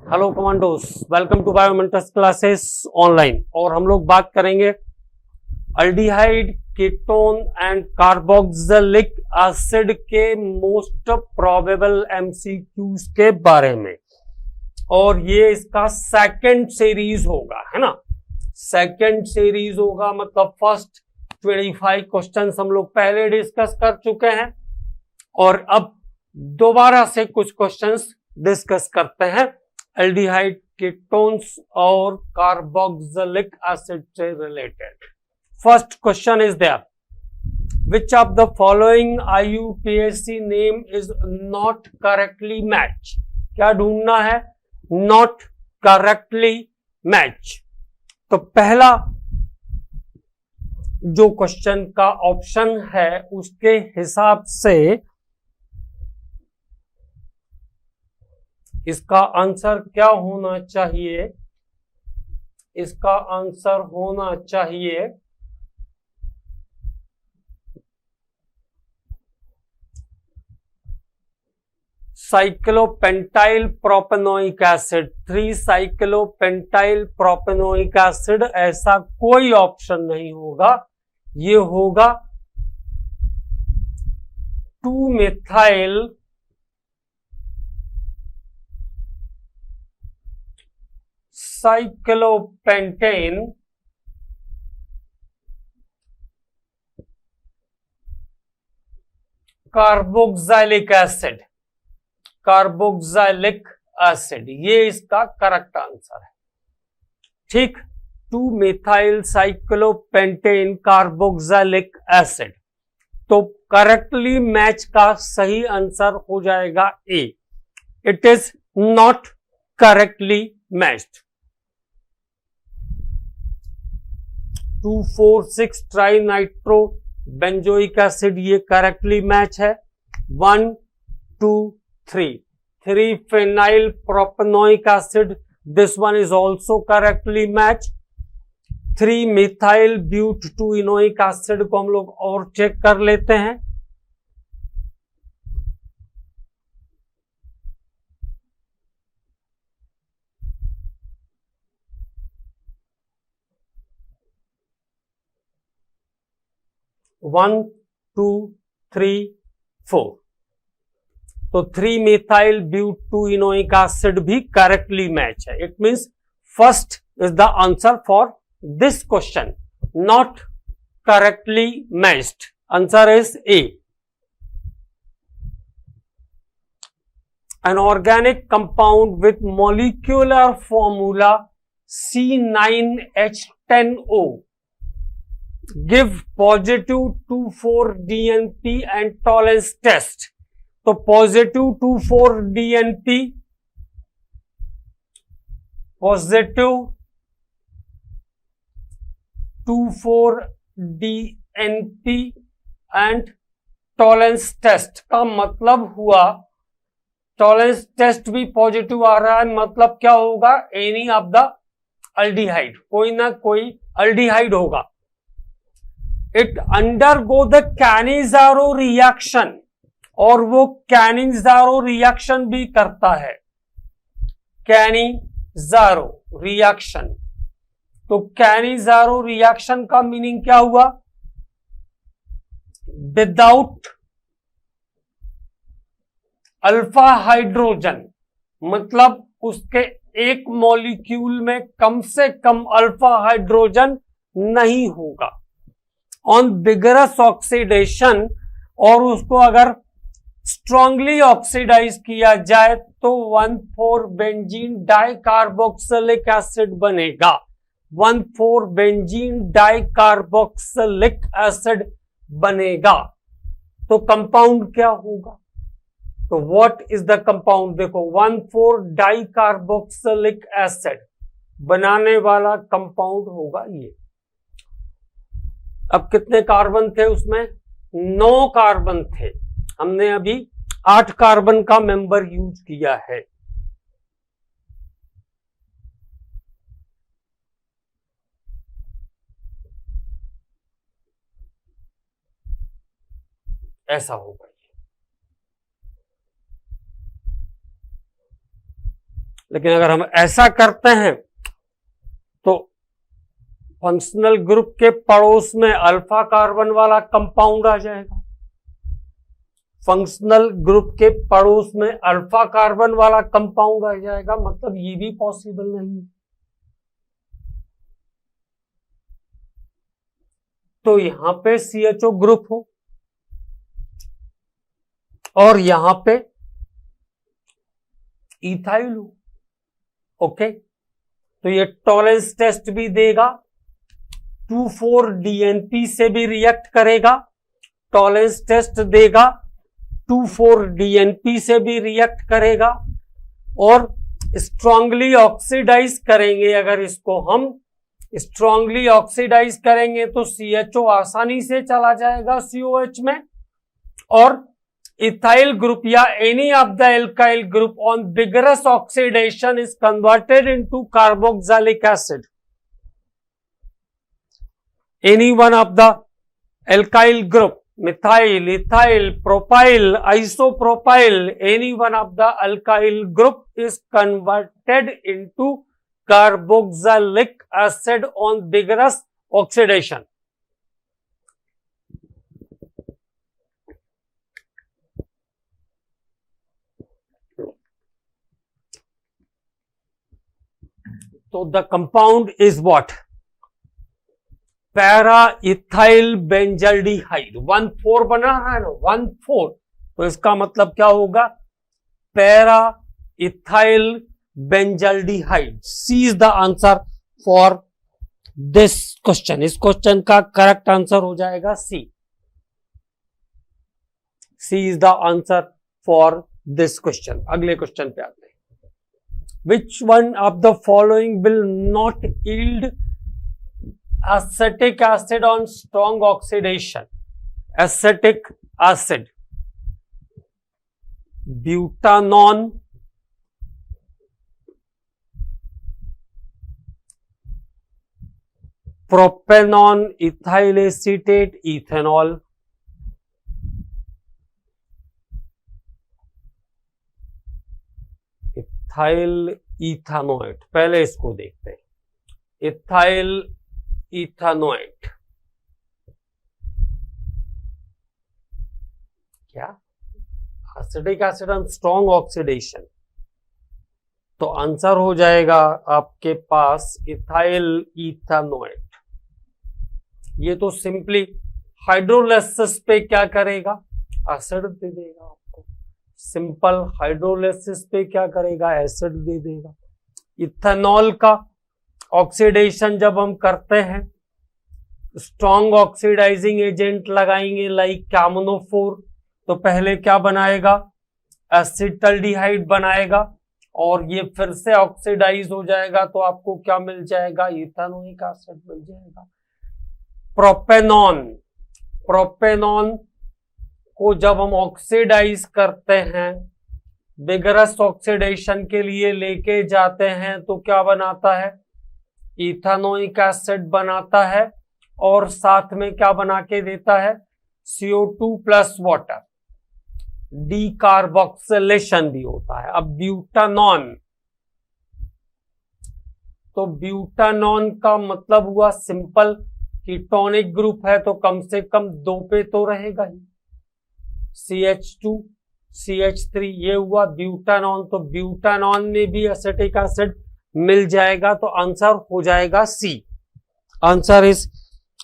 Hello commandos, welcome to biomentors classes online. और हम लोग बात करेंगे aldehyde, ketone and carboxylic acid के मोस्ट प्रोबेबल एमसीक्यूज के बारे में। और ये इसका सेकंड सीरीज होगा, है ना। सेकंड सीरीज होगा मतलब फर्स्ट 25 क्वेश्चंस हम लोग पहले डिस्कस कर चुके हैं और अब दोबारा से कुछ क्वेश्चंस डिस्कस करते हैं एल्डिहाइड, कीटोन्स और कार्बोक्सिलिक एसिड से related. First question is there, which of the following IUPAC name is not correctly match. क्या ढूंढना है? Not correctly match. तो पहला जो क्वेश्चन का ऑप्शन है उसके हिसाब से इसका आंसर क्या होना चाहिए? इसका आंसर होना चाहिए cyclopentyl propanoic acid, 3 cyclopentyl propanoic acid. ऐसा कोई ऑप्शन नहीं होगा, ये होगा 2 methyl cyclopentane carboxylic acid, carboxylic acid, ये इसका करेक्ट आंसर है। ठीक, 2 मिथाइल साइक्लोपेंटेन कार्बोक्सिलिक एसिड। तो करेक्टली मैच का सही आंसर हो जाएगा A, it is not correctly matched. 2,4,6 tri nitro benzoic acid, ये करेक्टली मैच है। 1, 2, 3 3 phenyl propanoic acid, this one is also correctly match. 3 methyl but 2 enoic acid को हम लोग और चेक कर लेते हैं। वन, 2, 3, 4। तो 3 मिथाइल ब्यूट 2 इनोइक एसिड भी करेक्टली मैच है। It means first is the answer for this question, not correctly matched. Answer is a. An organic compound with molecular formula C9H10O give positive 2,4-DNP and tolerance test। तो positive 2,4-DNP, positive 2,4-DNP and tolerance test का मतलब हुआ, tolerance test भी positive आ रहा है, मतलब क्या होगा? एनी ऑफ द अल्डिहाइड, कोई ना कोई अल्डिहाइड होगा। It undergo the Cannizzaro reaction, और वो कैनिजारो रिएक्शन भी करता है, कैनिजारो रिएक्शन। तो कैनिजारो रिएक्शन का मीनिंग क्या हुआ? विदाउट अल्फा हाइड्रोजन, मतलब उसके एक मॉलिक्यूल में कम से कम अल्फा हाइड्रोजन नहीं होगा। ऑन विगरस ऑक्सीडेशन, और उसको अगर स्ट्रांगली ऑक्सीडाइज किया जाए तो 1,4-बेंजीन डाइकार्बोक्सिलिक एसिड बनेगा। 1,4-बेंजीन डाइकार्बोक्सिलिक एसिड बनेगा। तो कंपाउंड क्या होगा? तो व्हाट इज द कंपाउंड? देखो, 1,4-डाइकार्बोक्सिलिक एसिड बनाने वाला कंपाउंड होगा ये। अब कितने कार्बन थे उसमें? 9 कार्बन थे। हमने अभी 8 कार्बन का मेंबर यूज किया है। ऐसा होगा। लेकिन अगर हम ऐसा करते हैं तो फंक्शनल ग्रुप के पड़ोस में अल्फा कार्बन वाला कंपाउंड आ जाएगा। फंक्शनल ग्रुप के पड़ोस में अल्फा कार्बन वाला कंपाउंड आ जाएगा, मतलब ये भी पॉसिबल नहीं है। तो यहां पे CHO ग्रुप हो और यहां पे इथाइल हो, ओके। तो ये टॉलरेंस टेस्ट भी देगा, 2,4-DNP से भी रिएक्ट करेगा, टॉलरेंस टेस्ट देगा, 2,4-DNP से भी रिएक्ट करेगा और स्ट्रांगली ऑक्सीडाइज करेंगे। अगर इसको हम स्ट्रांगली ऑक्सीडाइज करेंगे तो CHO आसानी से चला जाएगा COH में, और इथाइल ग्रुप या any of the alkyl group on vigorous oxidation is converted into carboxylic acid. Any one of the alkyl group, methyl, ethyl, propyl, isopropyl, any one of the alkyl group is converted into carboxylic acid on vigorous oxidation. So the compound is what? Para ethyl benzaldehyde, 1,4 बना है ना, 1,4, तो इसका मतलब क्या होगा? Para ethyl benzaldehyde. C is the answer for this question. इस question का करेक्ट आंसर हो जाएगा C. C is the answer for this question. अगले क्वेश्चन पे आते हैं। Which one of the following will not yield acetic acid on strong oxidation? Acetic acid, butanol, propanol, ethyl acetate, ethanol। Ethyl ethanoate, पहले इसको देखते हैं। Ethyl ethanoate क्या? Acetic acid on strong oxidation, तो आंसर हो जाएगा आपके पास इथाइल इथानोएट। ये तो सिंपली हाइड्रोलाइसिस पे क्या करेगा? एसिड दे देगा आपको। सिंपल हाइड्रोलाइसिस पे क्या करेगा? एसिड दे देगा। इथेनॉल का ऑक्सीडेशन जब हम करते हैं, स्ट्रॉन्ग ऑक्सीडाइजिंग एजेंट लगाएंगे लाइक कैमनोफोर, तो पहले क्या बनाएगा? एसिटल्डिहाइड बनाएगा और ये फिर से ऑक्सीडाइज हो जाएगा, तो आपको क्या मिल जाएगा? इथेनोइक एसिड मिल जाएगा। प्रोपेनॉन, प्रोपेनॉन को जब हम ऑक्सीडाइज करते हैं, विगरस ऑक्सीडेशन के लिए लेके जाते हैं, तो क्या बनाता है? इथेनोइक एसिड बनाता है और साथ में क्या बना के देता है? CO2 प्लस वाटर, डीकार्बोक्सिलेशन भी होता है। अब ब्यूटानॉन, तो ब्यूटानॉन का मतलब हुआ सिंपल कि टॉनिक ग्रुप है तो कम से कम 2 पे तो रहेगा ही, CH2 CH3, ये हुआ ब्यूटानॉन। तो ब्यूटानॉन में भी एसिटिक एसिड मिल जाएगा, तो आंसर हो जाएगा C. Answer is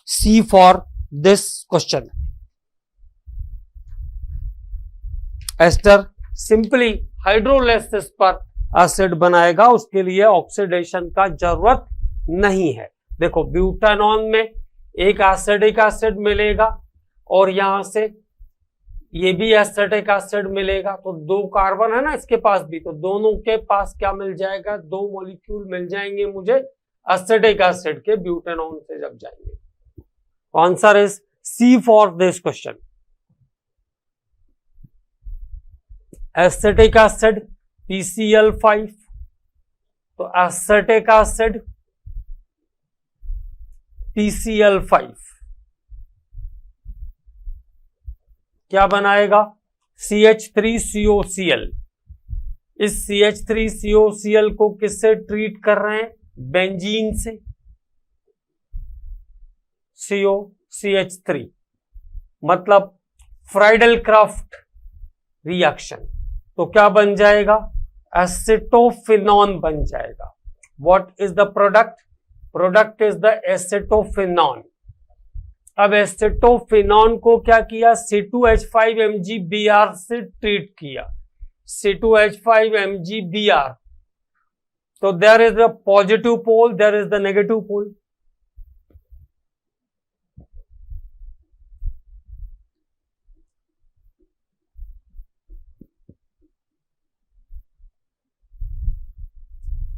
C for this question. Ester simply hydrolysis पर एसिड बनाएगा, उसके लिए ऑक्सीडेशन का जरूरत नहीं है। देखो ब्यूटानॉन में एक एसिडिक एसिड मिलेगा और यहां से ये भी एसिटिक एसिड मिलेगा, तो 2 कार्बन है ना इसके पास भी, तो दोनों के पास क्या मिल जाएगा? 2 मॉलिक्यूल मिल जाएंगे मुझे एसिटिक एसिड के ब्यूटानॉन से जब जाएंगे। Answer is C for this question. Acetic acid PCl5, तो एसिटिक एसिड PCl5 क्या बनाएगा? CH3COCl, इस CH3COCl को किससे ट्रीट कर रहे हैं? बेंजीन से, COCH3, मतलब फ्राइडल क्राफ्ट रिएक्शन। तो क्या बन जाएगा? एसिटोफिनॉन बन जाएगा। What is the product? Product is the acetophenone. अब एसिटोफिनॉन को क्या किया? C2H5MgBr से ट्रीट किया। C2H5MgBr, तो there is the positive pole, there is the negative pole.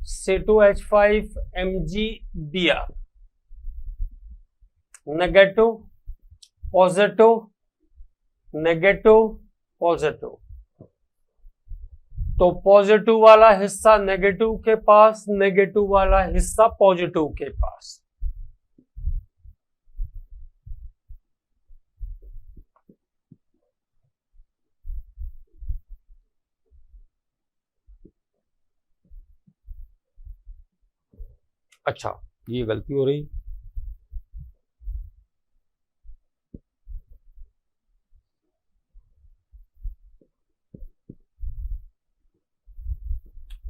C2H5MgBr, negative positive, negative positive. तो पॉजिटिव वाला हिस्सा नेगेटिव के पास, नेगेटिव वाला हिस्सा पॉजिटिव के पास। अच्छा, ये गलती हो रही।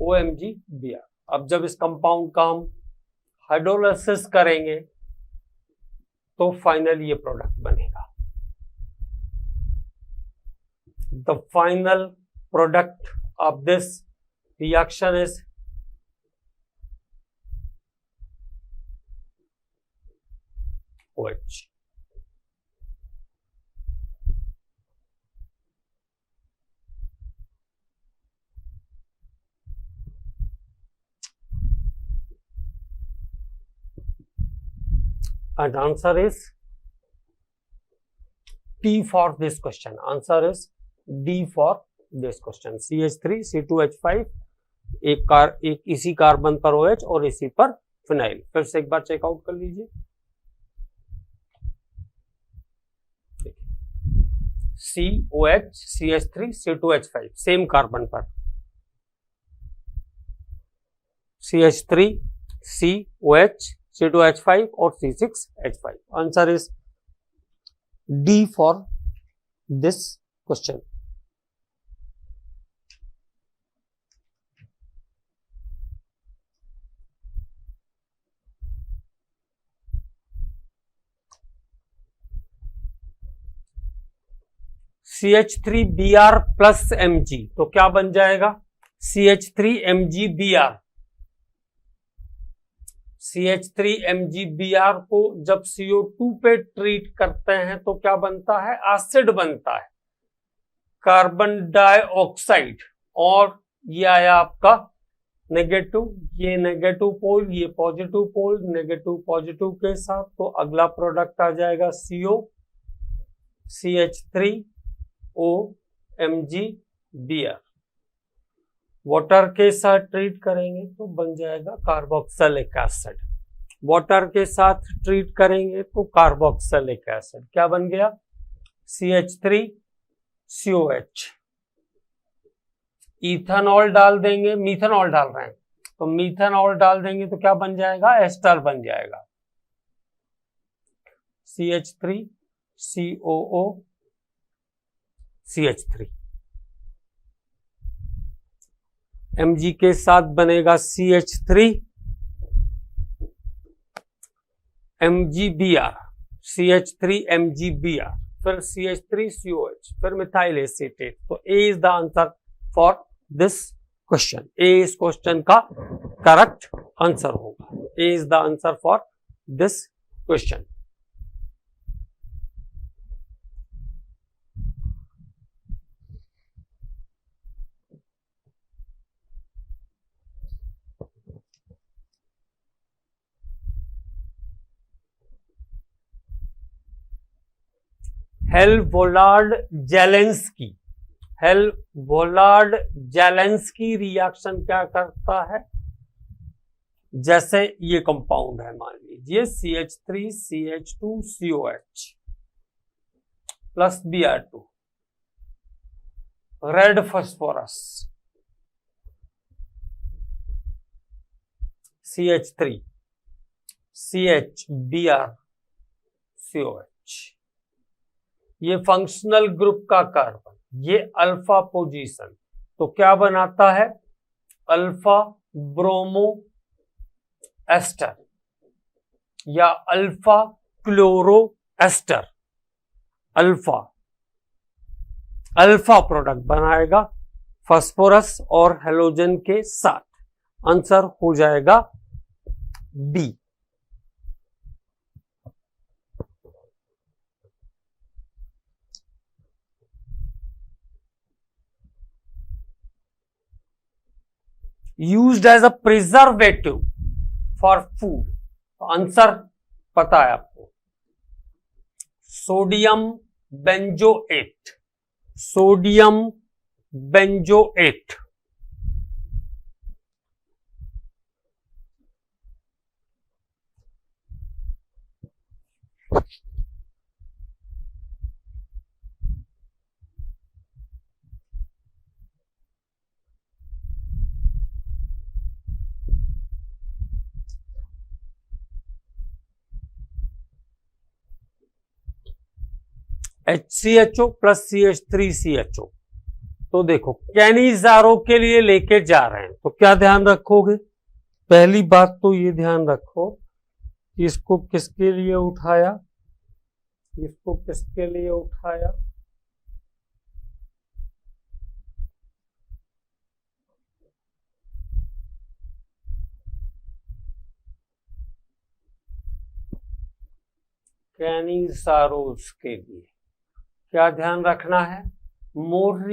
OMgBr। अब जब इस कंपाउंड का हम हाइड्रोलाइसिस करेंगे तो फाइनल ये प्रोडक्ट बनेगा। The final product of this reaction is OH। And answer is D for this question. Answer is D for this question. CH3 C2H5, एक इसी कार्बन पर OH और इसी पर फिनाइल। फिर से एक बार चेकआउट कर लीजिए। COH CH3 C2H5 same carbon पर, CH3 COH C2H5 और C6H5। Answer is D for this question. CH3Br plus Mg, तो क्या बन जाएगा? CH3MgBr। CH3MgBr को जब CO2 पे ट्रीट करते हैं तो क्या बनता है? एसिड बनता है, कार्बन डाइऑक्साइड। और ये आया आपका नेगेटिव, ये नेगेटिव पोल, ये पॉजिटिव पोल, नेगेटिव पॉजिटिव के साथ। तो अगला प्रोडक्ट आ जाएगा CO CH3OMgBr। वाटर के साथ ट्रीट करेंगे तो बन जाएगा कार्बोक्सिलिक एसिड। वाटर के साथ ट्रीट करेंगे तो कार्बोक्सिलिक एसिड क्या बन गया? CH3COH। इथेनॉल डाल देंगे, मीथेनॉल डाल रहे हैं तो मीथेनॉल डाल देंगे तो क्या बन जाएगा? एस्टर बन जाएगा। CH3COOCH3। Mg के साथ बनेगा CH3MgBr, CH3MgBr, फिर CH3COH, फिर मिथाइल एसीटेट। तो A is the answer for this question. A इस क्वेश्चन का करेक्ट आंसर होगा। A is the answer for this question. Hell Volhard Zelinsky reaction क्या करता है? जैसे ये कंपाउंड है, मान लीजिए CH3CH2COH plus Br2, red phosphorus. CH3 CHBr COH, ये फंक्शनल ग्रुप का कार्बन, ये अल्फा पोजीशन, तो क्या बनाता है? अल्फा ब्रोमो एस्टर या alpha chloro ester, alpha product बनाएगा फास्फोरस और हेलोजन के साथ। आंसर हो जाएगा B. Used as a preservative for food, answer पता है आपको, sodium benzoate, sodium benzoate. HCHO plus CH3CHO, तो देखो कैनिजारो के लिए लेके जा रहे हैं, तो क्या ध्यान रखोगे? पहली बात तो ये ध्यान रखो कि इसको किसके लिए उठाया, इसको किसके लिए उठाया, कैनिजारोस के लिए। क्या ध्यान रखना है? More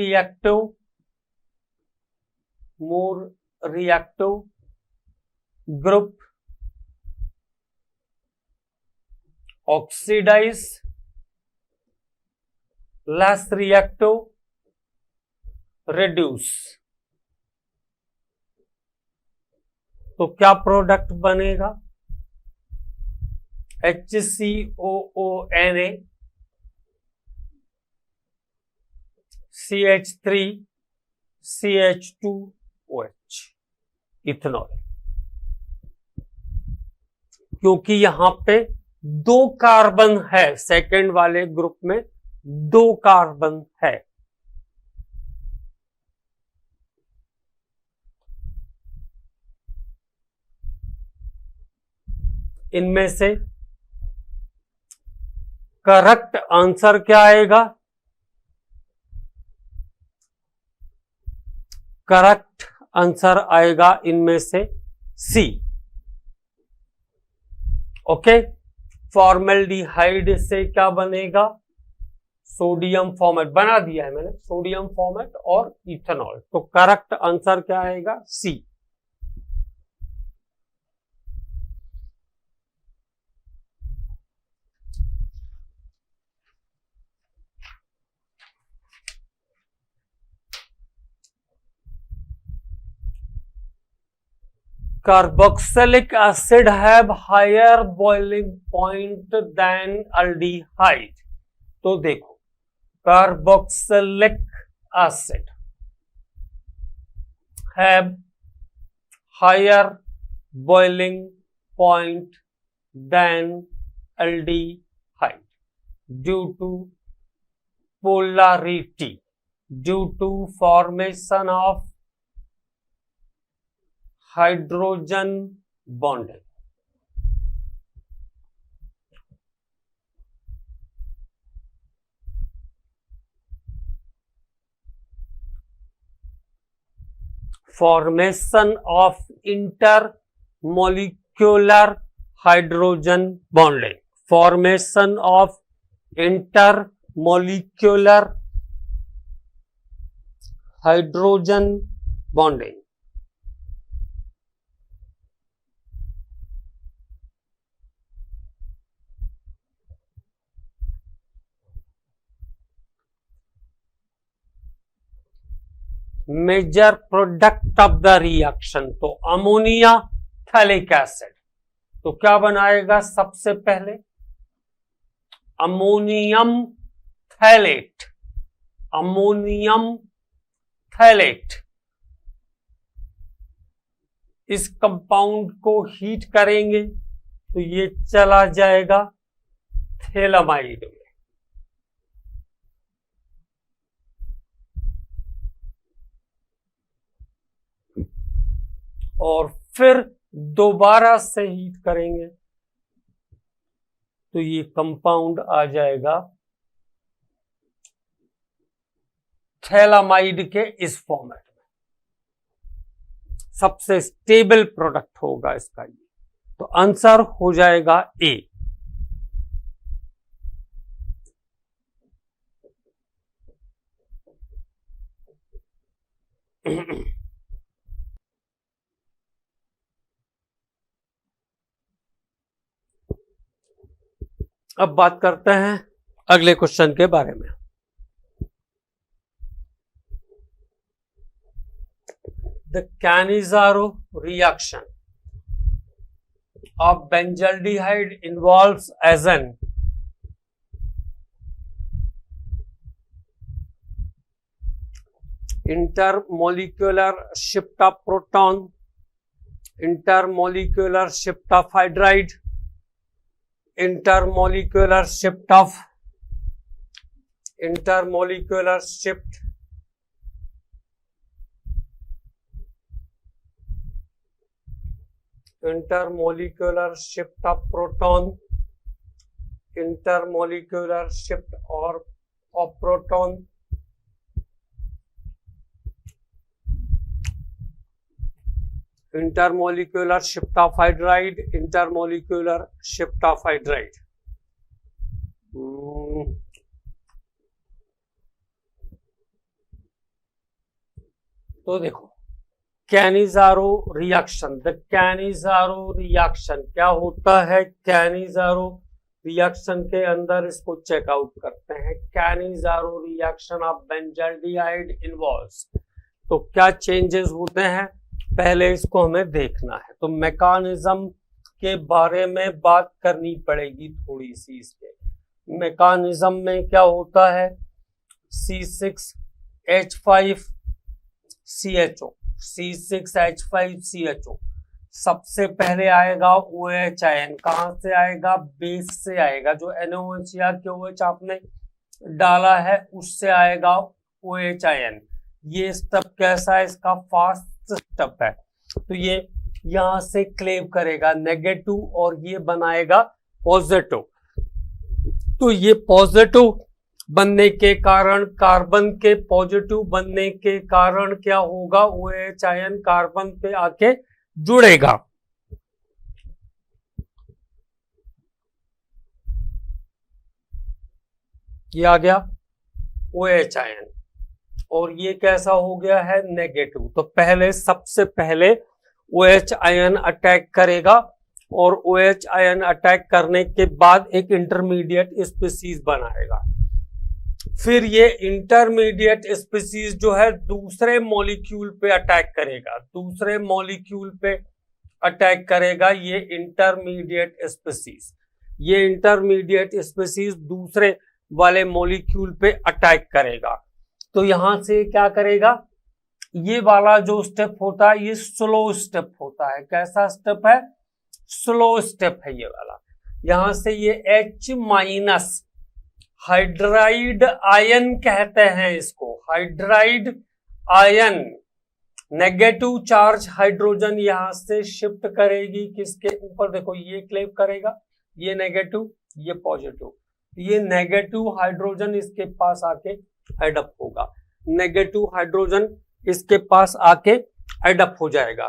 reactive group, oxidize, less reactive, reduce, तो क्या प्रोडक्ट बनेगा? HCOONA CH3 CH2OH, ethanol. क्योंकि यहां पे 2 कार्बन है, सेकेंड वाले ग्रुप में 2 कार्बन है। इनमें से करेक्ट आंसर क्या आएगा? करेक्ट आंसर आएगा इनमें से सी। ओके, फॉर्मेल्डिहाइड से क्या बनेगा? सोडियम फॉर्मेट, बना दिया है मैंने, सोडियम फॉर्मेट और इथेनॉल, तो करेक्ट आंसर क्या आएगा? सी। Carboxylic acid have higher boiling point than aldehyde, तो देखो carboxylic acid have higher boiling point than aldehyde due to polarity, due to formation of hydrogen bonding. Formation of intermolecular hydrogen bonding, formation of intermolecular hydrogen bonding. Major product of the reaction, तो ammonia phthalic acid, तो क्या बनाएगा सबसे पहले? Ammonium phthalate, ammonium phthalate. इस compound को heat करेंगे तो ये चला जाएगा थैलामाइड में। और फिर दोबारा से हीट करेंगे तो ये कंपाउंड आ जाएगा थैलामाइड के इस फॉर्मेट में। सबसे स्टेबल प्रोडक्ट होगा इसका ये, तो आंसर हो जाएगा ए। अब बात करते हैं अगले क्वेश्चन के बारे में। The Cannizzaro reaction of benzaldehyde involves as an intermolecular shift of proton, intermolecular shift of hydride, intermolecular shift of intermolecular shift of proton, intermolecular shift or of proton, intermolecular shift of hydride, intermolecular shift of hydride। तो देखो Cannizzaro reaction, the Cannizzaro reaction क्या होता है? Cannizzaro reaction के अंदर इसको checkout करते हैं। Cannizzaro reaction of benzaldehyde involves, तो क्या चेंजेस होते हैं पहले इसको हमें देखना है। तो मैकेनिज्म के बारे में बात करनी पड़ेगी थोड़ी सी। इसके मैकेनिज्म में क्या होता है? C6H5CHO, C6H5CHO सबसे पहले आएगा OH आयन। कहां से आएगा? बेस से आएगा। जो NaOH या KOH आपने डाला है उससे आएगा OH आयन। ये स्टेप कैसा है? इसका फास्ट स्टेप है। तो ये यहां से क्लेव करेगा नेगेटिव और ये बनाएगा पॉजिटिव। तो ये पॉजिटिव बनने के कारण, कार्बन के पॉजिटिव बनने के कारण क्या होगा? OH आयन कार्बन पे आके जुड़ेगा। ये आ गया OH आयन और ये कैसा हो गया है? नेगेटिव। तो पहले सबसे पहले OH आयन अटैक करेगा और OH आयन अटैक करने के बाद एक इंटरमीडिएट स्पीसीज बनाएगा। फिर ये इंटरमीडिएट स्पीसीज जो है दूसरे मॉलिक्यूल पे अटैक करेगा। दूसरे मॉलिक्यूल पे अटैक करेगा ये इंटरमीडिएट स्पीसीज। ये इंटरमीडिएट स्पीसीज दूसरे वाले मॉलिक्यूल पे अटैक करेगा। तो यहां से क्या करेगा? ये वाला जो स्टेप होता है ये स्लो स्टेप होता है। कैसा स्टेप है? स्लो स्टेप है ये वाला। यहां से ये H- हाइड्राइड आयन कहते हैं इसको। Hydride ion negative charge hydrogen यहां से शिफ्ट करेगी किसके ऊपर? देखो ये क्लेव करेगा, ये नेगेटिव, ये पॉजिटिव। ये नेगेटिव हाइड्रोजन इसके पास आके एडअप होगा। नेगेटिव हाइड्रोजन इसके पास आके एडअप हो जाएगा।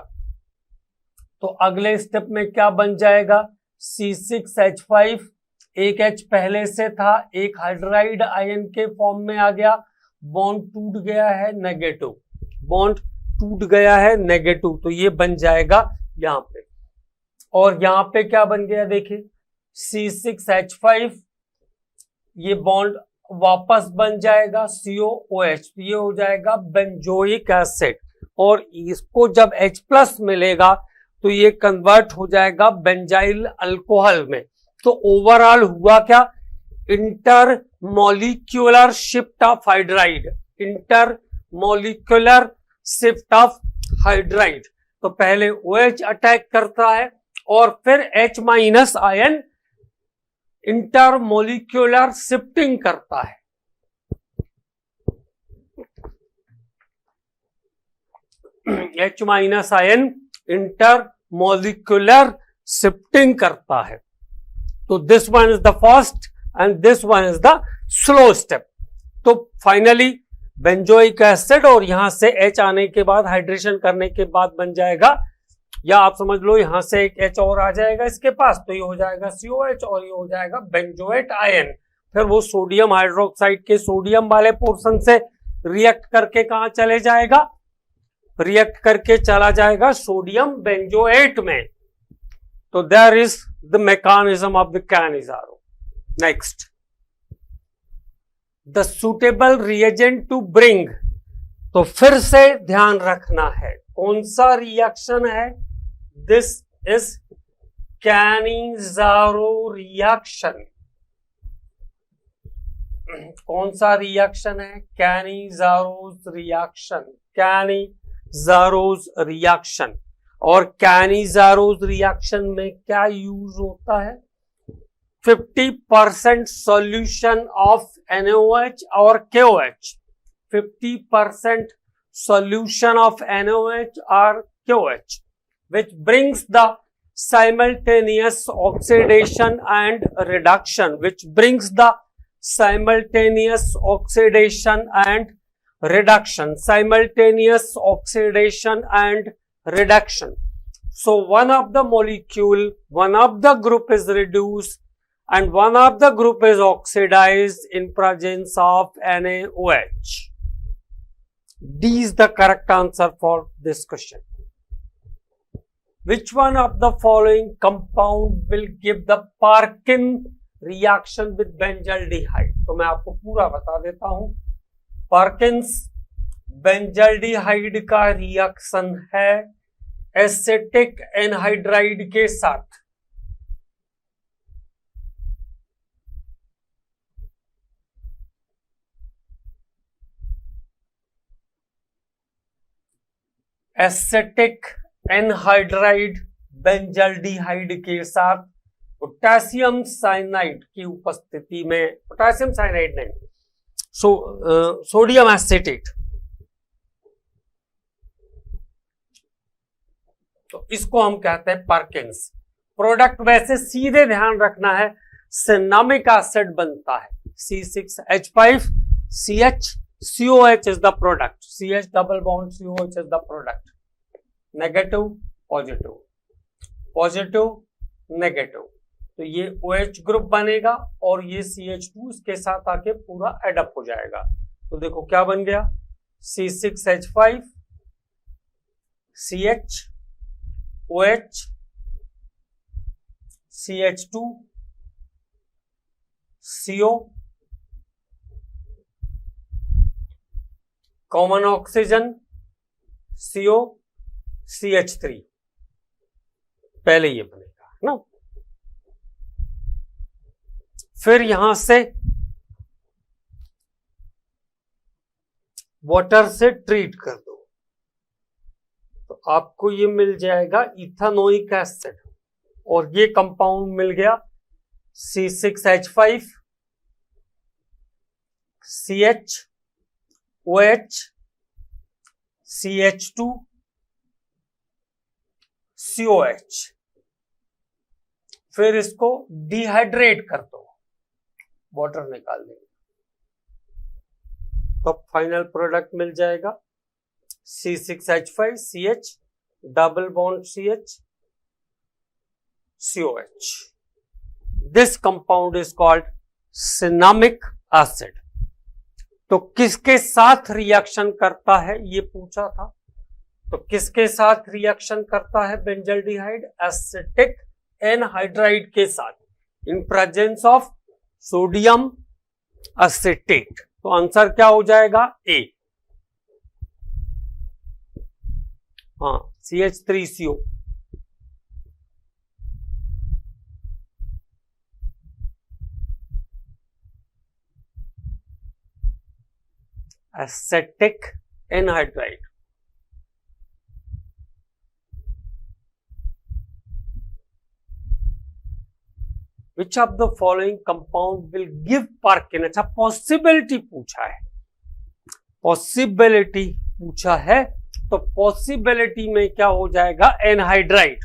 तो अगले स्टेप में क्या बन जाएगा? C6H5, एक H पहले से था, एक हाइड्राइड आयन के फॉर्म में आ गया। बॉन्ड टूट गया है नेगेटिव, बॉन्ड टूट गया है नेगेटिव। तो ये बन जाएगा यहां पे। और यहां पे क्या बन गया? देखिए C6H5, ये बॉन्ड वापस बन जाएगा COOH। ये हो जाएगा बेंजोइक एसिड। और इसको जब H+ मिलेगा तो ये कन्वर्ट हो जाएगा बेंजाइल अल्कोहल में। तो ओवरऑल हुआ क्या? Intermolecular shift of hydride, intermolecular shift of hydride. तो तो पहले OH अटैक करता है और फिर H minus ion intermolecular shifting करता है। H minus ion intermolecular shifting करता है। तो this one is the fast and this one is the slow step. तो फाइनली बेंजोइक एसिड और यहां से H आने के बाद हाइड्रेशन करने के बाद बन जाएगा, या आप समझ लो यहां से एक H और आ जाएगा इसके पास, तो ये हो जाएगा COH और ये हो जाएगा बेंजोएट आयन। फिर वो सोडियम हाइड्रोक्साइड के सोडियम वाले पोर्शन से रिएक्ट करके कहां चले जाएगा, रिएक्ट करके चला जाएगा सोडियम बेंजोएट में। तो there is the mechanism of the Cannizzaro. Next, the suitable reagent to bring. तो फिर से ध्यान रखना है कौन सा रिएक्शन है, दिस इज कैनिजारो रिएक्शन। कौन सा रिएक्शन है, कैनिजारोज रिएक्शन, कैनिजारोज रिएक्शन। और कैनिजारोज रिएक्शन में क्या यूज होता है, 50% solution of NaOH or KOH, 50% solution of NaOH or KOH, which brings the simultaneous oxidation and reduction, which brings the simultaneous oxidation and reduction, simultaneous oxidation and reduction. So one of the molecule, one of the group is reduced and one of the group is oxidized in presence of NaOH. D is the correct answer for this question. Which one of the following compound will give the Parkin reaction with benzaldehyde? तो मैं आपको पूरा बता देता हूं। पार्किंस benzaldehyde का reaction है acetic anhydride के साथ। एसिटिक एनहाइड्राइड बेंजाल्डिहाइड के साथ पोटेशियम साइनाइड की उपस्थिति में, पोटेशियम साइनाइड नहीं, सोडियम एसिटेट। तो इसको हम कहते हैं पार्किंस। प्रोडक्ट वैसे सीधे ध्यान रखना है, सिनामिक एसिड बनता है C6H5CH, COH is the product, CH double bond COH is the product, negative positive, positive negative. तो ये OH ग्रुप बनेगा और ये CH2 इसके साथ आके पूरा एडअप हो जाएगा। तो देखो क्या बन गया, C6H5 CH OH CH2 CO, common oxygen CO CH3, पहले ये बनेगा ना। फिर यहां से वाटर से ट्रीट कर दो तो आपको ये मिल जाएगा इथानोइक एसिड, और ये कंपाउंड मिल गया C6H5 CH OH CH2 COH। फिर इसको डिहाइड्रेट कर दो, वाटर निकाल देंगे तो फाइनल प्रोडक्ट मिल जाएगा C6H5 CH double bond CH COH। This compound is called cinnamic acid. तो किसके साथ रिएक्शन करता है ये पूछा था, तो किसके साथ रिएक्शन करता है बेंजाल्डिहाइड, एसिटिक एनहाइड्राइड के साथ in presence of sodium acetate. तो आंसर क्या हो जाएगा, ए। हाँ, CH3CO। Acetic anhydride. Which of the following compound will give Perkin. अच्छा, पॉसिबिलिटी पूछा है, पॉसिबिलिटी पूछा है, तो पॉसिबिलिटी में क्या हो जाएगा, anhydride.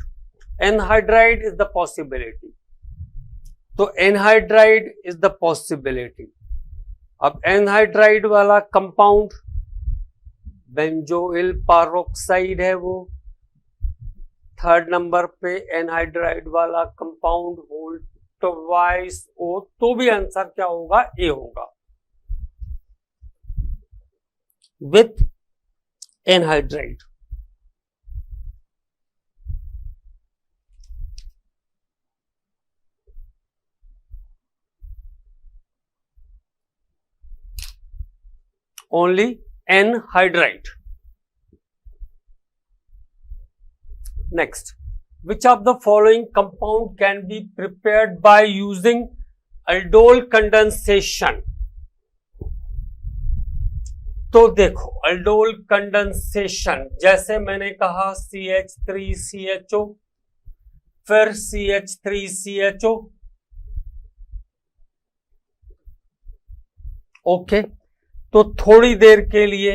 Anhydride is the possibility, तो एनहाइड्राइड इज द पॉसिबिलिटी। अब एनहाइड्राइड वाला कंपाउंड बेंजोइल पैरोक्साइड है, वो थर्ड नंबर पे एनहाइड्राइड वाला कंपाउंड होल्ड ट्वाइस ओ, तो भी आंसर क्या होगा, ए होगा, with anhydride. only anhydride. Next, which of the following compound can be prepared by using aldol condensation? तो देखो, aldol condensation जैसे मैंने कहा CH3CHO, फिर CH3CHO, ओके, तो थोड़ी देर के लिए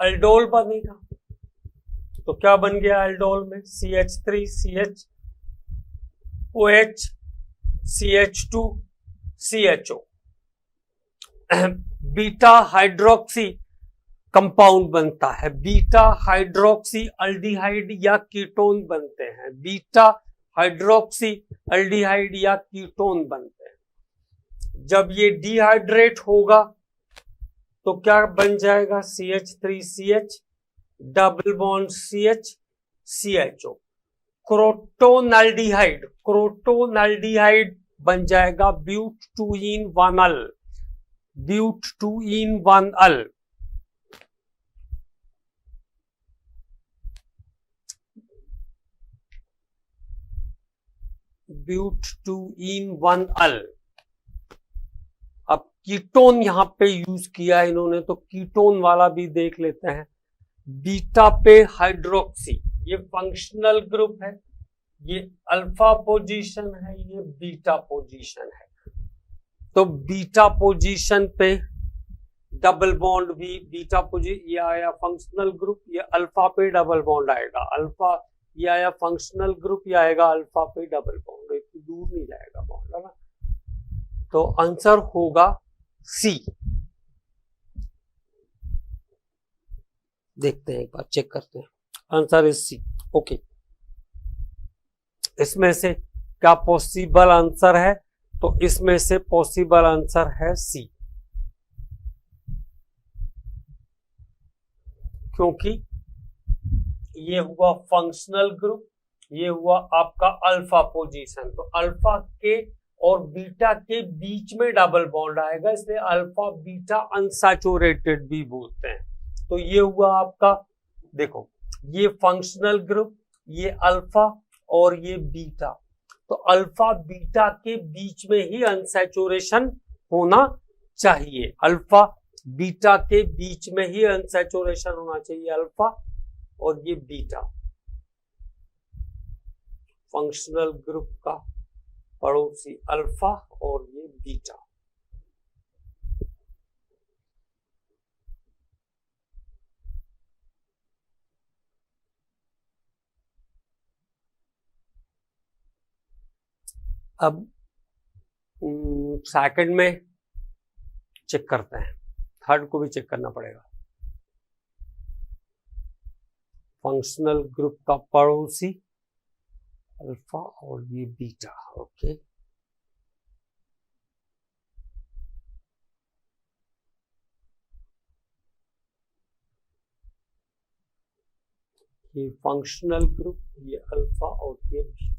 अल्डोल बनेगा, तो क्या बन गया अल्डोल में, CH3CHOH CH2CHO, beta hydroxy compound बनता है, बीटा हाइड्रोक्सी अल्डिहाइड या कीटोन बनते हैं, बीटा हाइड्रोक्सी अल्डिहाइड या कीटोन बनते हैं। जब ये डिहाइड्रेट होगा तो क्या बन जाएगा, CH3CH double bond CH CHO, क्रोटोनल्डिहाइड, क्रोटोनल्डिहाइड बन जाएगा ब्यूट 2-इन-1-अल, ब्यूट 2-इन-1-अल। ब्यूट 2-इन-1-अल। अब कीटोन यहां पे यूज किया है इन्होंने, तो कीटोन वाला भी देख लेते हैं। बीटा पे हाइड्रोक्सी, ये फंक्शनल ग्रुप है, ये अल्फा पोजीशन है, ये बीटा पोजीशन है, तो बीटा पोजीशन पे डबल बॉन्ड भी बीटा पोजीशन, ये आया फंक्शनल ग्रुप, ये अल्फा पे डबल बॉन्ड आएगा, अल्फा ये आया फंक्शनल ग्रुप, ये आएगा अल्फा पे डबल बॉन्ड, इतनी दूर नहीं जाएगा बॉन्ड, है ना। तो आंसर होगा सी। देखते हैं एक बार, चेक करते हैं, आंसर इज सी। ओके, इसमें से क्या पॉसिबल आंसर है, तो इसमें से पॉसिबल आंसर है सी, क्योंकि ये हुआ फंक्शनल ग्रुप, ये हुआ आपका अल्फा पोजीशन, तो अल्फा के और बीटा के बीच में डबल बॉन्ड आएगा, इसलिए अल्फा बीटा अनसैचुरेटेड भी बोलते हैं। तो ये हुआ आपका, देखो ये फंक्शनल ग्रुप, ये अल्फा और ये बीटा, तो अल्फा बीटा के बीच में ही अनसैचुरेशन होना चाहिए, अल्फा बीटा के बीच में ही अनसैचुरेशन होना चाहिए, अल्फा और ये बीटा फंक्शनल ग्रुप का पड़ोसी अल्फा और ये बीटा। अब सेकंड में चेक करते हैं, थर्ड को भी चेक करना पड़ेगा। फंक्शनल ग्रुप का पड़ोसी अल्फा और ये बीटा, ओके। ये फंक्शनल ग्रुप, ये अल्फा और ये बीटा,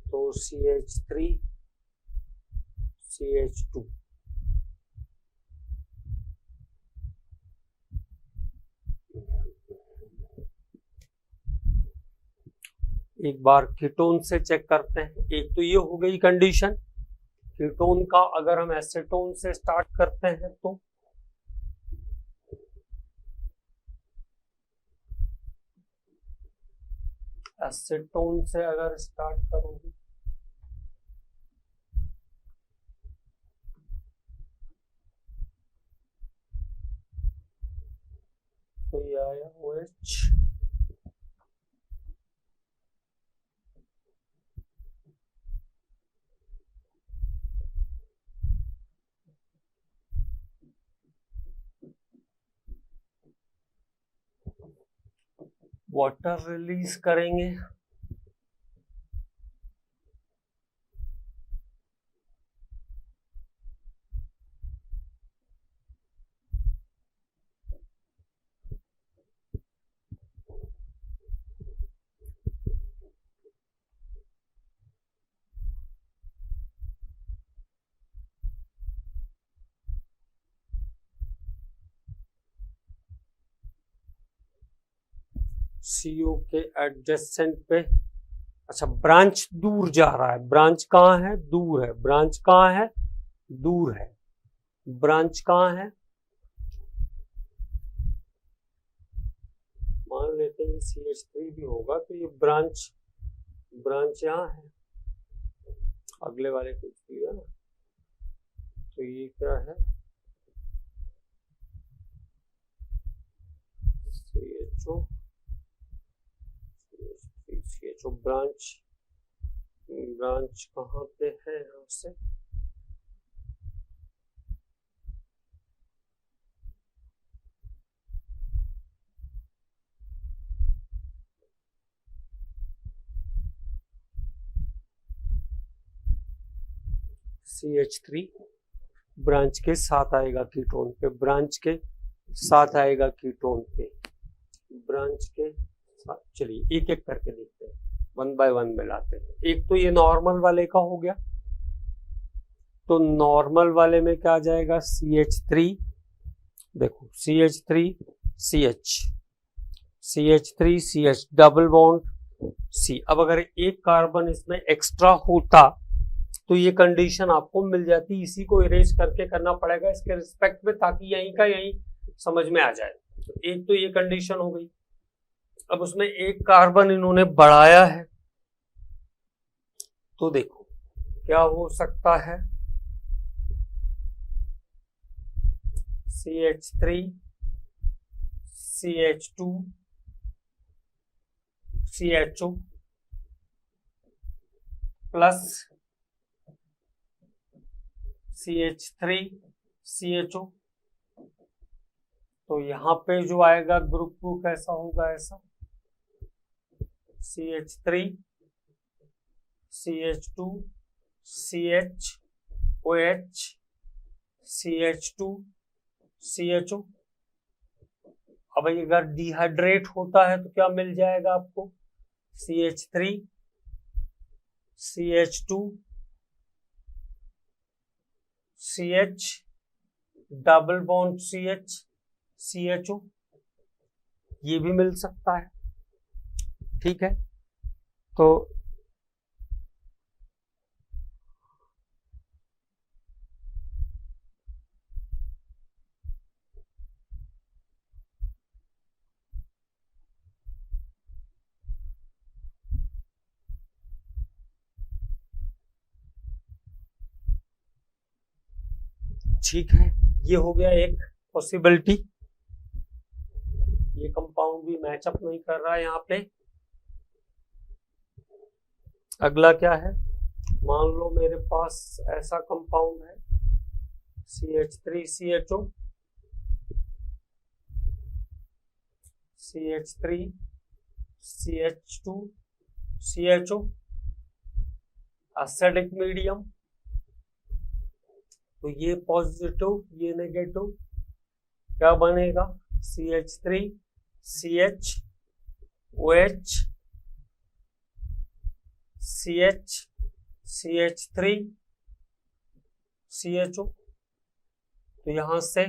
तो CH3 CH2, एक बार कीटोन से चेक करते हैं। एक तो ये हो गई कंडीशन कीटोन का, अगर हम एसीटोन से स्टार्ट करते हैं तो एसीटोन से अगर स्टार्ट करोगे वाटर रिलीज करेंगे। CO के एडजेसेंट पे, अच्छा ब्रांच दूर जा रहा है, ब्रांच कहाँ है, दूर है, ब्रांच कहाँ है, दूर है, ब्रांच कहाँ है, मान लेते हैं CH3 भी होगा, तो ये ब्रांच यहाँ है, अगले वाले को लिया ना, तो ये क्या है, CHO ब्रांच कहाँ पे है, यहाँ से CH3 ब्रांच के साथ आएगा कीटोन पे, ब्रांच के साथ आएगा कीटोन पे, ब्रांच के साथ। चलिए एक एक करके देखते हैं, वन बाय वन मिलाते हैं। एक तो ये नॉर्मल वाले का हो गया, तो नॉर्मल वाले में क्या आ जाएगा, CH3, देखो CH3 CH double bond C। अब अगर एक कार्बन इसमें एक्स्ट्रा होता तो ये कंडीशन आपको मिल जाती, इसी को इरेज करके करना पड़ेगा इसके रिस्पेक्ट में, ताकि यहीं का यहीं समझ में आ जाए। तो एक तो ये कंडीशन हो गई। अब उसमें एक कार्बन इन्होंने बढ़ाया है, तो देखो क्या हो सकता है, CH3 CH2 CHO plus CH3 CHO, तो यहां पे जो आएगा ग्रुप 2 कैसा होगा, ऐसा CH3 CH2 CHOH CH2 CHO। अब अगर डिहाइड्रेट होता है तो क्या मिल जाएगा आपको, CH3 CH2 CH double bond CH CHO, ये भी मिल सकता है। ठीक है, तो ठीक है, ये हो गया एक पॉसिबिलिटी। ये कंपाउंड भी मैचअप नहीं कर रहा है यहाँ पे। अगला क्या है, मान लो मेरे पास ऐसा कंपाउंड है CH3 CHO CH3 CH2 CHO, acidic medium, तो ये पॉजिटिव ये नेगेटिव, क्या बनेगा, CH3 CH OH CH CH3 CHO, तो यहां से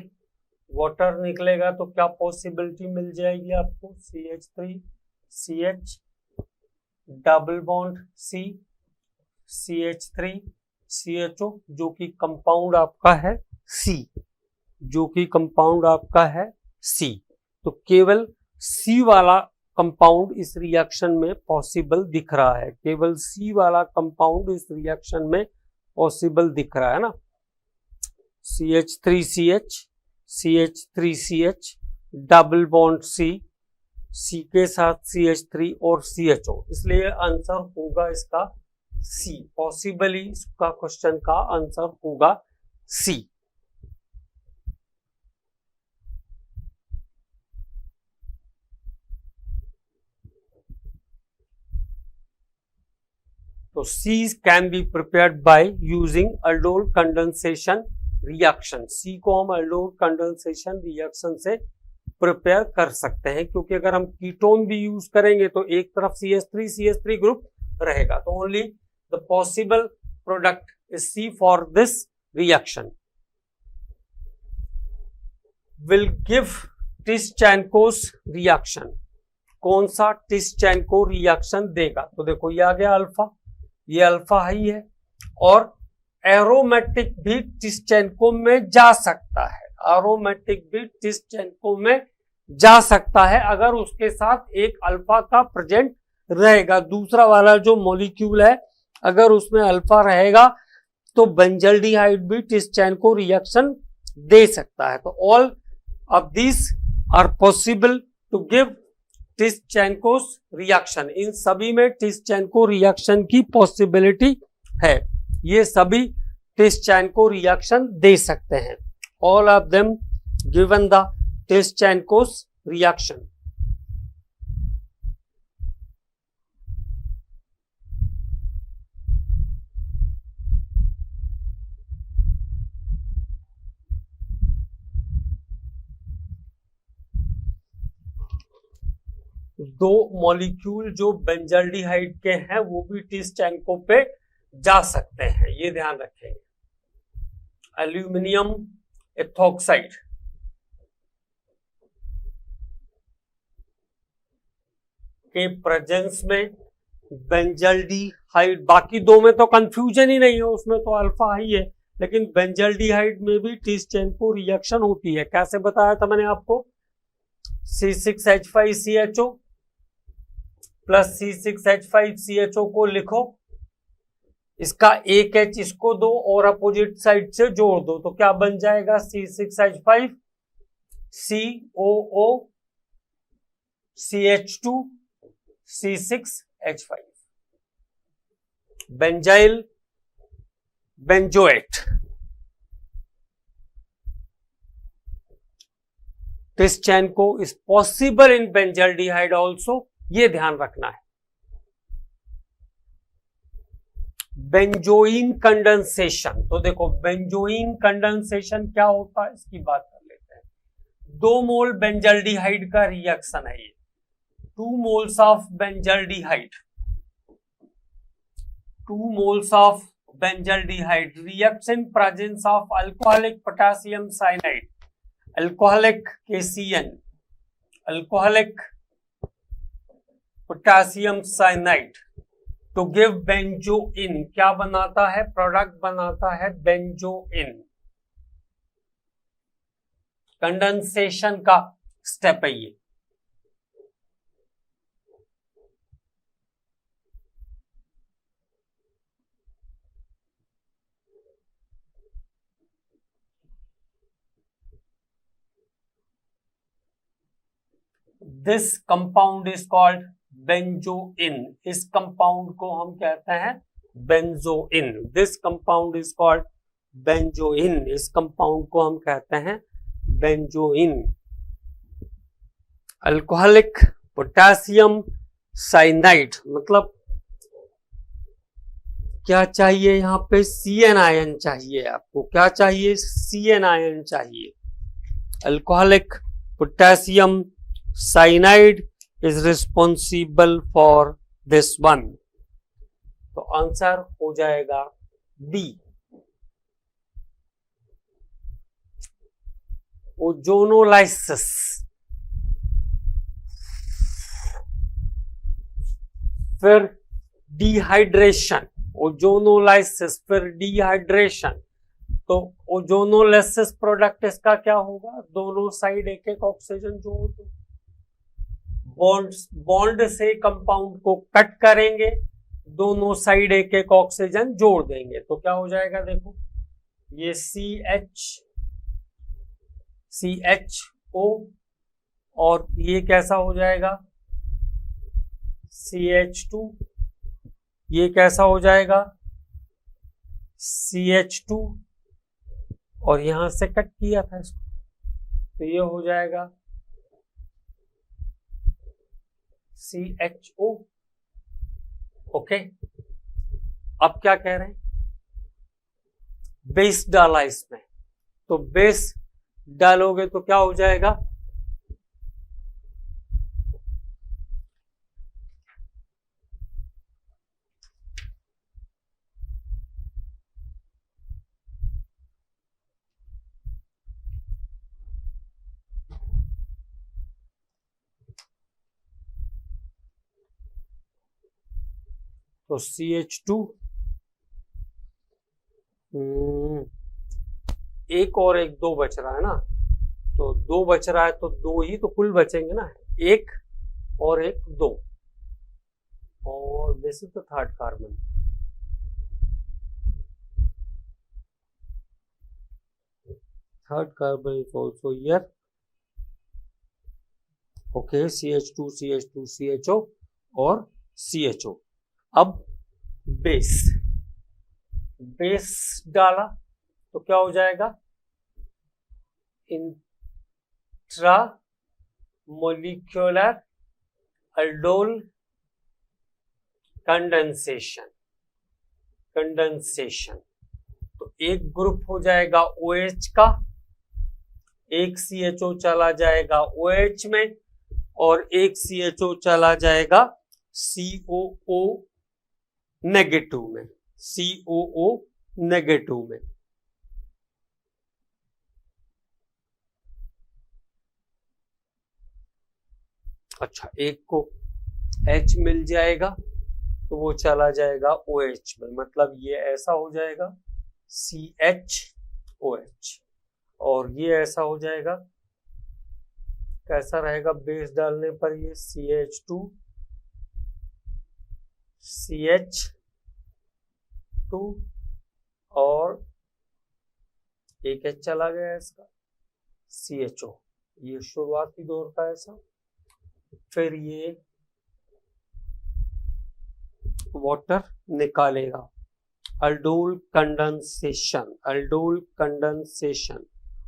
वाटर निकलेगा, तो क्या पॉसिबिलिटी मिल जाएगी आपको, CH3 CH double bond C CH3 CHO, जो कि कंपाउंड आपका है C, जो कि कंपाउंड आपका है C। तो केवल C वाला कंपाउंड इस रिएक्शन में पॉसिबल दिख रहा है, केवल C वाला कंपाउंड इस रिएक्शन में पॉसिबल दिख रहा है ना। CH3CH CH3CH double bond C के साथ CH3 और CHO, इसलिए आंसर होगा इसका C। पॉसिबली इसका क्वेश्चन का आंसर होगा C। तो C can be prepared by using aldol condensation reaction. C को हम अल्डोल कंडेंसेशन रिएक्शन से प्रिपेयर कर सकते हैं, क्योंकि अगर हम कीटोन भी यूज करेंगे तो एक तरफ CH3 ग्रुप रहेगा। तो only the possible product is C for this reaction. Will give Tishchenko's reaction. कौन सा टिस्चेंको रिएक्शन देगा? तो देखो ये आ गया अल्फा, ये अल्फा हाई है, और एरोमेटिक भी टिस्चेंको में जा सकता है। एरोमेटिक भी टिस्चेंको में जा सकता है अगर उसके साथ एक अल्फा का प्रेजेंट रहेगा। दूसरा वाला जो मॉलिक्यूल है अगर उसमें अल्फा रहेगा तो बेंजल्डिहाइड भी टिस्चेंको रिएक्शन दे सकता है। तो all of this are possible to give Tishchenko's reaction. इन सभी में टिस्चेंको रिएक्शन की पॉसिबिलिटी है। ये सभी टिस्चेंको रिएक्शन दे सकते हैं। All of them given the Tishchenko's reaction. दो मॉलिक्यूल जो बेंजल्डिहाइड के हैं वो भी टिस्चेंको पे जा सकते हैं, ये ध्यान रखेंगे। एल्यूमिनियम एथॉक्साइड के प्रेजेंस में बेंजल्डिहाइड, बाकी दो में तो कंफ्यूजन ही नहीं है, उसमें तो अल्फा हाई है, लेकिन बेंजल्डिहाइड में भी टिस्चेंको रिएक्शन होती है। कैसे बताया था मैंने आपको? C6H5CHO प्लस C6H5CHO को लिखो, इसका एक H इसको दो और अपोजिट साइड से जोड़ दो, तो क्या बन जाएगा? C6H5 COO CH2 C6H5 benzyl benzoate. Tishchenko is possible in benzaldehyde also, ये ध्यान रखना है। बेंजोइन कंडेंसेशन, तो देखो बेंजोइन कंडेंसेशन क्या होता है इसकी बात कर लेते हैं। 2 मोल बेंजल्डिहाइड का रिएक्शन है ये। 2 moles of benzaldehyde, 2 moles of benzaldehyde reacts in presence of alcoholic potassium cyanide, alcoholic KCN, alcoholic potassium cyanide to give benzoin। क्या बनाता है? प्रोडक्ट बनाता है benzoin। कंडेंसेशन का स्टेप है ये। This compound is called benzoin. इस कंपाउंड को हम कहते हैं benzoin. This compound is called benzoin. इस कंपाउंड को हम कहते हैं बेंजोइन। अल्कोहलिक पोटेशियम साइनाइड मतलब क्या चाहिए? यहां पे CN आयन चाहिए आपको। क्या चाहिए? CN आयन चाहिए। Alcoholic potassium cyanide is responsible for this one। तो आंसर हो जाएगा B। ओजोनोलाइसिस, फिर डिहाइड्रेशन, ओजोनोलाइसिस फिर डिहाइड्रेशन। तो ओजोनोलाइसिस प्रोडक्ट इसका क्या होगा? दोनों साइड एक एक ऑक्सीजन जोड़ दो, बॉन्ड से कंपाउंड को कट करेंगे, दोनों साइड एक एक ऑक्सीजन जोड़ देंगे, तो क्या हो जाएगा? देखो ये CHO और ये कैसा हो जाएगा? CH2। ये कैसा हो जाएगा? CH2 और यहां से कट किया था इसको, तो ये हो जाएगा CHO। ओके, अब क्या कह रहे हैं, बेस डाला इसमें, तो बेस डालोगे तो क्या हो जाएगा, तो CH2 एक और एक दो बच रहा है ना, तो दो बच रहा है तो दो ही तो कुल बचेंगे ना, एक और एक दो, और this is the third carbon. Third carbon is also here, okay, CH2 CH2 CHO और CHO। अब बेस, बेस डाला तो क्या हो जाएगा, intra molecular aldol condensation, condensation, तो एक ग्रुप हो जाएगा OH का, एक CHO चला जाएगा OH में, और एक CHO चला जाएगा COO नेगेटिव में, COO नेगेटिव में। अच्छा, एक को H मिल जाएगा तो वो चला जाएगा OH में, मतलब ये ऐसा हो जाएगा CHOH, और ये ऐसा हो जाएगा, कैसा रहेगा बेस डालने पर, ये CH2 CH2 और एक H चला गया इसका CHO, ये शुरुआती दौर का ऐसा, फिर ये वाटर निकालेगा, अल्डोल कंडेंसेशन, अल्डोल कंडेंसेशन,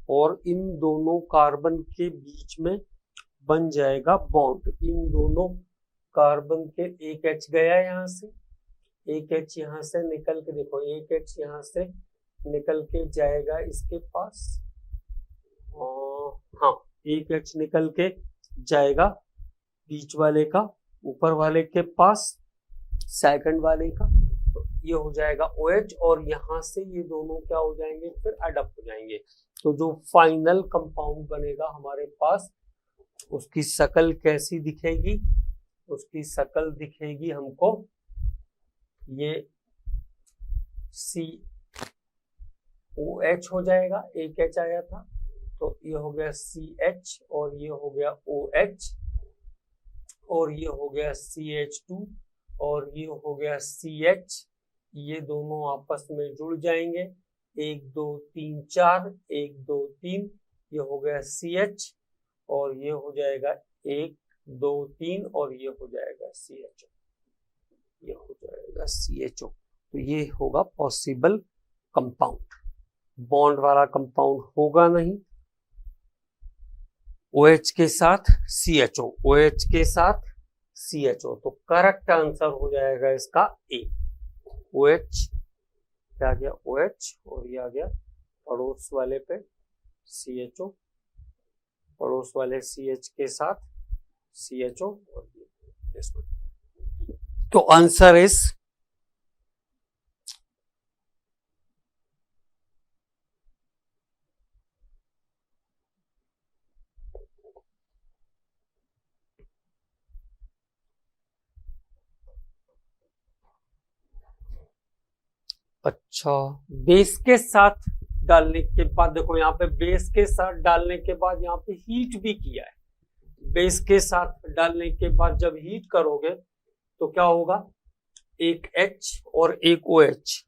और इन दोनों कार्बन के बीच में बन जाएगा बॉन्ड, इन दोनों कार्बन के, एक H गया यहाँ से, एक H यहाँ से निकल के, देखो एक H यहाँ से निकल के जाएगा इसके पास, हाँ एक H निकल के जाएगा बीच वाले का, ऊपर वाले के पास, सेकंड वाले का, तो ये हो जाएगा OH, और यहाँ से ये दोनों क्या हो जाएंगे, फिर अडप्ट हो जाएंगे, तो जो फाइनल कंपाउंड बनेगा हमारे पास, उसकी शक्ल कैसी दिखेगी, उसकी शक्ल दिखेगी हमको, ये COH हो जाएगा, एक H आया था, तो ये हो गया CH, और ये हो गया OH, और ये हो गया CH2, और ये हो गया CH, ये दोनों आपस में जुड़ जाएंगे, 1 2 3 4, 1 2 3, ये हो गया CH, और ये हो जाएगा 1 2 3, और ये हो जाएगा CHO, ये हो जाएगा CHO, तो ये होगा पॉसिबल कंपाउंड, बॉन्ड वाला कंपाउंड होगा नहीं, OH के साथ CHO, OH के साथ CHO, तो करेक्ट आंसर हो जाएगा इसका A, OH, क्या आ गया OH, और ये आ गया पड़ोस वाले पे CHO, पड़ोस वाले CH के साथ CHO, और ये, तो आंसर इज अच्छा, बेस के साथ डालने के बाद, देखो यहाँ पे बेस के साथ डालने के बाद यहाँ पे हीट भी किया है, बेस के साथ डालने के बाद जब हीट करोगे तो क्या होगा, एक H और एक OH,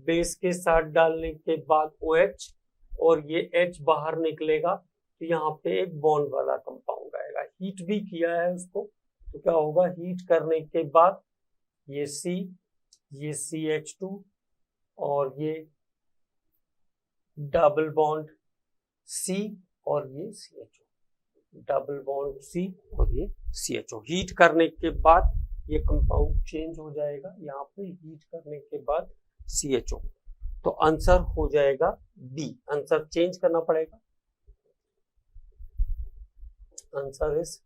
बेस के साथ डालने के बाद OH, और ये H बाहर निकलेगा, तो यहाँ पे एक बॉन्ड वाला कंपाउंड आएगा, हीट भी किया है उसको, तो क्या होगा, हीट करने के बाद ये C, ये CH2, और ये डबल बॉन्ड C, और ये CHO, डबल बॉन्ड C, और ये CHO, हीट करने के बाद ये कंपाउंड चेंज हो जाएगा यहाँ पे हीट करने के बाद CHO। तो आंसर हो जाएगा बी। आंसर चेंज करना पड़ेगा, answer is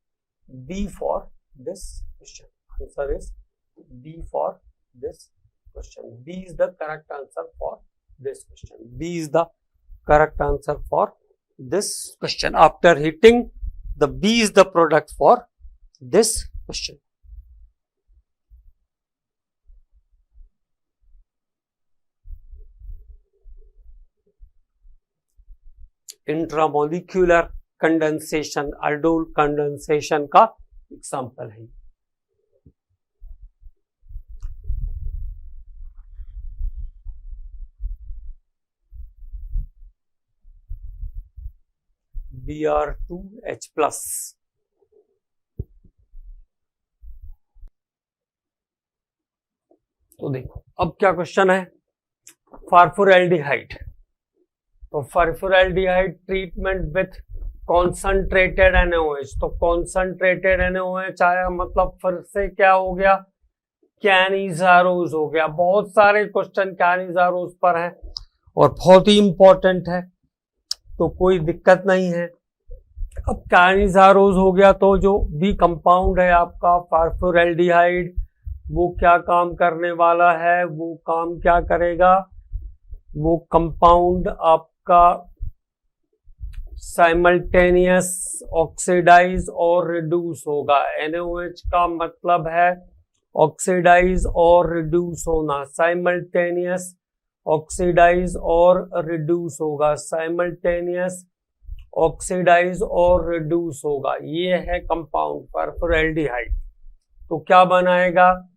B for this question. Answer is B for this question. B is the correct answer for this question. B is the correct answer for this question. After heating, the B is the product for this question. Intramolecular condensation, aldol condensation का example है। Br2H+। तो देखो अब क्या question है, फार्फोरैल्डिहाइड। तो फार्फोरैल्डिहाइड treatment with concentrated NaOH। तो concentrated NaOH आया मतलब फिर से क्या हो गया, कैनिजारोज हो गया। बहुत सारे क्वेश्चन कैनिजारोज पर हैं और बहुत ही इंपॉर्टेंट है, तो कोई दिक्कत नहीं है। अब कैनिजारोज हो गया तो जो भी कंपाउंड है आपका फार्फोरैल्डिहाइड, वो क्या काम करने वाला है, वो काम क्या करेगा, वो कंपाउंड आपका साइमल्टेनियस ऑक्सीडाइज और रिड्यूस होगा। NaOH का मतलब है ऑक्सीडाइज और रिड्यूस होना, साइमल्टेनियस ऑक्सीडाइज और रिड्यूस होगा, साइमल्टेनियस ऑक्सीडाइज और रिड्यूस होगा। ये है कंपाउंड फार्फोरैल्डिहाइड। तो क्या बनाएगा,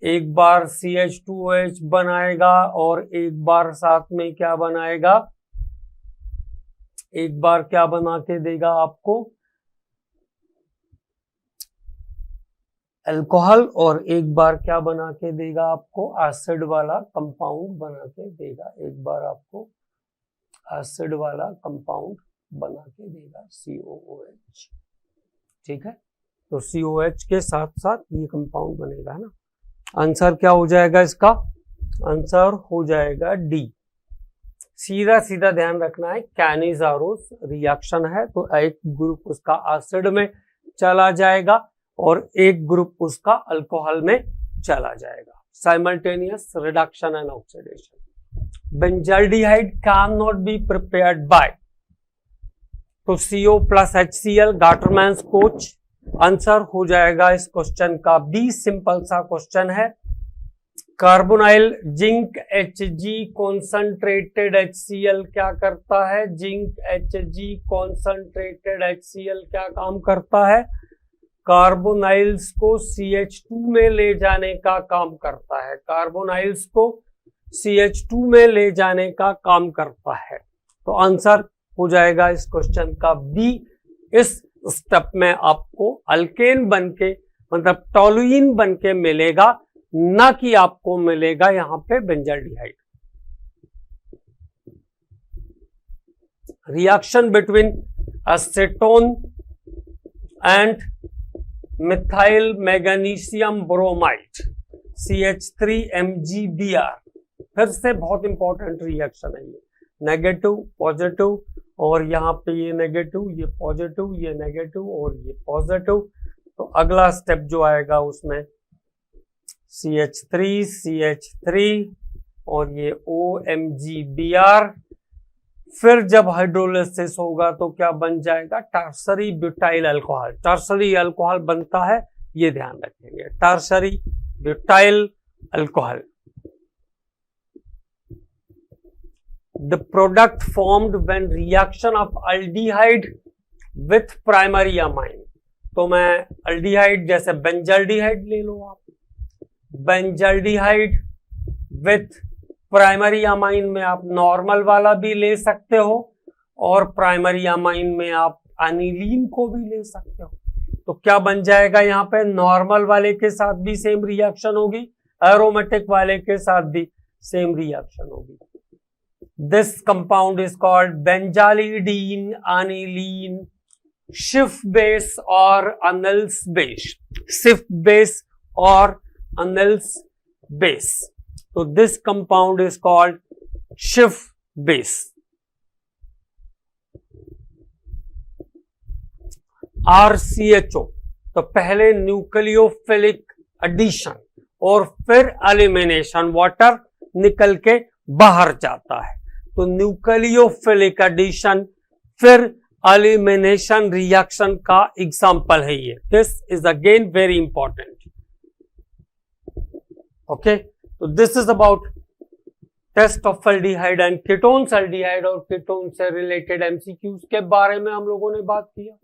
एक बार CH2OH बनाएगा और एक बार साथ में क्या बनाएगा, एक बार क्या बना के देगा आपको, अल्कोहल, और एक बार क्या बना के देगा आपको, एसिड वाला कंपाउंड बना के देगा। एक बार आपको एसिड वाला कंपाउंड बना के देगा COOH। ठीक है, तो COH के साथ साथ ये कंपाउंड बनेगा ना। आंसर क्या हो जाएगा इसका, आंसर हो जाएगा डी। सीधा सीधा ध्यान रखना है, कैनिजारोस रिएक्शन है तो एक ग्रुप उसका एसिड में चला जाएगा और एक ग्रुप उसका अल्कोहल में चला जाएगा। Simultaneous reduction and oxidation. Benzaldehyde can not be prepared by, तो CO plus HCl, Gattermann's Koch. Answer हो जाएगा इस क्वेश्चन का बी। सिंपल सा क्वेश्चन है। Carbonyl zinc Hg concentrated HCl क्या करता है, जिंक Hg कॉन्संट्रेटेड HCl क्या काम करता है, कार्बोनाइल्स को CH2 में ले जाने का काम करता है, कार्बोनाइल्स को CH2 में ले जाने का काम करता है। तो आंसर हो जाएगा इस क्वेश्चन का बी। इस स्टेप में आपको अल्केन बनके मतलब टॉलुइन बनके मिलेगा, ना कि आपको मिलेगा यहां पे benzaldehyde. Reaction between acetone and methyl magnesium bromide CH3MgBr, फिर से बहुत इंपॉर्टेंट रिएक्शन है ये। नेगेटिव पॉजिटिव, और यहाँ पे ये नेगेटिव, ये पॉजिटिव, ये नेगेटिव और ये पॉजिटिव। तो अगला स्टेप जो आएगा उसमें CH3 और ये OMgBr। फिर जब हाइड्रोलिसिस होगा तो क्या बन जाएगा, tertiary butyl alcohol. Tertiary alcohol बनता है, ये ध्यान रखेंगे, tertiary butyl alcohol. The product formed when reaction of aldehyde with primary amine। तो मैं अल्डिहाइड जैसे बेंजाल्डिहाइड ले लो आप, बेंजाल्डिहाइड विथ प्राइमरी अमाइन में आप नॉर्मल वाला भी ले सकते हो और प्राइमरी अमाइन में आप एनिलीन को भी ले सकते हो। तो क्या बन जाएगा यहाँ पे, नॉर्मल वाले के साथ भी सेम रिएक्शन होगी, एरोमेटिक वाले के साथ भी सेम रिएक्शन होगी। This compound is called benzalidene aniline Schiff base or Arnold's base। Schiff base or a Nil's base. So this compound is called Schiff base. RCHO, तो पहले न्यूक्लियोफिलिक एडिशन और फिर एलिमिनेशन, वाटर निकल के बाहर जाता है। तो न्यूक्लियोफिलिक एडिशन फिर एलिमिनेशन रिएक्शन का एग्जांपल है ये। This is again very important. Okay, तो this is about test of aldehyde and ketones. Aldehyde और कीटोन से रिलेटेड एमसीक्यूज के बारे में हम लोगों ने बात किया।